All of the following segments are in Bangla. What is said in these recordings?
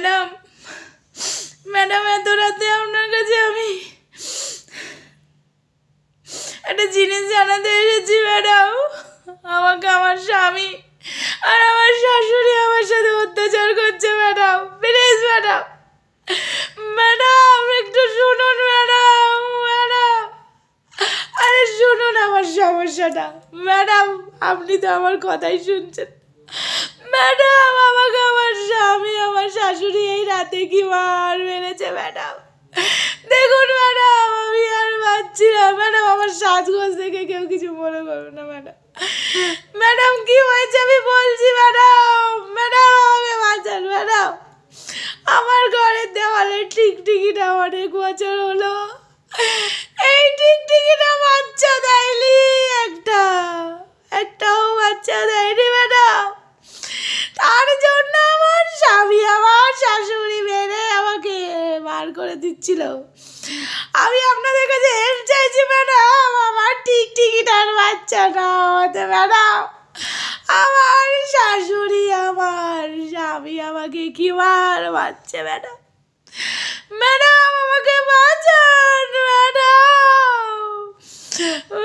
ম্যাডাম ম্যাডাম এত রাতে আপনার কাছে আমি একটা জিনিস জানাতে এসেছি ম্যাডাম। আমাকে আমার স্বামী আর আমার শাশুড়ি আমার সাথে অত্যাচার করছে ম্যাডাম। প্লিজ ম্যাডাম, ম্যাডাম একটু শুনুন ম্যাডাম। ম্যাডাম আরে শুনুন আমার সমস্যাটা। ম্যাডাম আপনি তো আমার কথাই শুনছেন। ম্যাডাম আমাকে আমার স্বামী আমার শাশুড়ি এই রাতে কি মার মেরেছে ম্যাডাম। দেখুন ম্যাডাম আমি আর পাচ্ছি না ম্যাডাম। আমার সাজগোজ দেখে কেউ কিছু মনে করবে না ম্যাডাম। ম্যাডাম কি হয়েছে আমি বলছি ম্যাডাম। ম্যাডাম আমাকে বাঁচান ম্যাডাম। আমার ঘরের দেওয়ালে টিকটিকিটা অনেক বছর হলো। এই টিকটিকিটা বাচ্চা দেয়নি, একটাও বাচ্চা দেয়নি ম্যাডাম। তার জন্য আমার স্বামী আমার শাশুড়ি মেরে আমাকে বার করে দিচ্ছিল। আমি আপনাদের কাছে হেল্প চাইছি ম্যাডাম। আমার টিকটিকিটার বাচ্চাটা হতে ম্যাডাম। আমার শাশুড়ি আমার স্বামী আমাকে কি মারছে ম্যাডাম। ম্যাডাম আমাকে বাঁচান ম্যাডাম।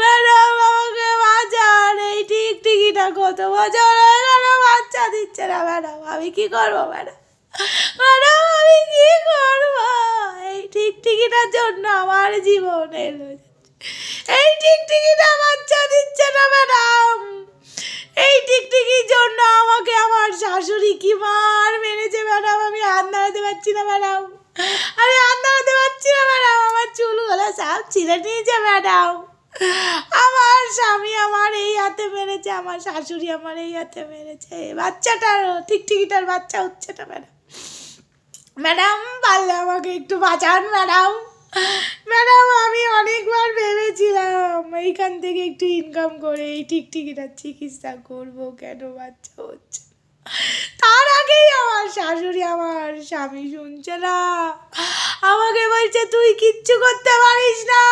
ম্যাডাম আমাকে বাঁচান। এই টিকটিকিটা কত বছর হয়ে গেল বাচ্চা দিচ্ছে না ম্যাডাম। আমি কি করবো ম্যাডাম? ম্যাডাম আমি কি করবো? এই টিকটিকিটার জন্য আমার জীবন এলো। এই টিকটিকিটা বাচ্চা দিচ্ছে না ম্যাডাম। এই টিকটিকির জন্য আমাকে আমার শাশুড়ি কি মার মেরেছে ম্যাডাম। আমি হাত নাড়াতে পারছি না ম্যাডাম। আমি হাত নাড়াতে পারছি না ম্যাডাম। আমার চুলগুলো সব ছিঁড়ে নিয়েছে ম্যাডাম। আমার স্বামী আমার এই হাতে মেরেছে, আমার শাশুড়ি আমার এই হাতে মেরেছে। বাচ্চাটার টিকটিকিটার বাচ্চা হচ্ছে না ম্যাডাম। ম্যাডাম পারলে আমাকে একটু বাঁচান ম্যাডাম। ম্যাডাম আমি অনেকবার ভেবেছিলাম এইখান থেকে একটু ইনকাম করে এই টিকটিকিটার চিকিৎসা করবো, কেন বাচ্চা হচ্ছে। তার আগেই আমার শাশুড়ি আমার স্বামী শুনছে না, আমাকে বলছে তুই কিচ্ছু করতে পারিস না,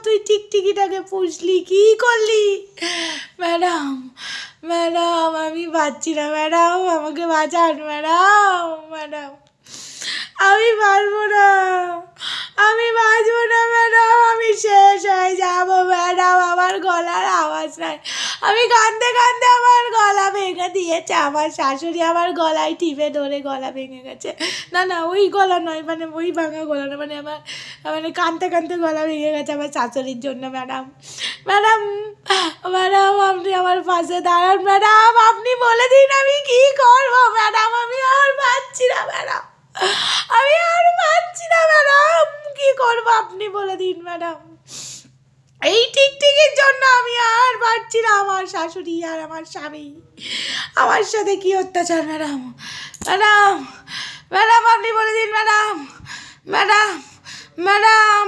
তুই টিকটিকিটাকে পুষলি কি করলি। ম্যাডাম ম্যাডাম আমি পাচ্ছি না ম্যাডাম, আমাকে বাঁচান ম্যাডাম। ম্যাডাম আমি পারবো না, আমি বাঁচবো না ম্যাডাম। আমি শেষ হয়ে যাবো ম্যাডাম। আমার গলার আওয়াজ নাই। আমি কাঁদতে কাঁদতে আমার গলা ভেঙে দিয়েছে। আমার শাশুড়ি আমার গলায় টিপে ধরে গলা ভেঙে গেছে। না না ওই গলা নয়, মানে ওই ভাঙা গলা না, মানে আমার মানে কাঁদতে কাঁদতে গলা ভেঙে গেছে আমার শাশুড়ির জন্য ম্যাডাম। ম্যাডাম ম্যাডাম আপনি আমার পাশে দাঁড়ান ম্যাডাম। আপনি বলে দিন আমি কি করবো ম্যাডাম। আমি আর পাচ্ছি না ম্যাডাম, আমি আর পাচ্ছি না ম্যাডাম। কি করবো আপনি বলে দিন ম্যাডাম। এই টিকটিকির জন্য আমি আর পারছি না। আমার শাশুড়ি আর আমার স্বামী আমার সাথে কি অত্যাচার ম্যাডাম। ম্যাডাম ম্যাডাম আপনি বলে দিন ম্যাডাম। Madam madam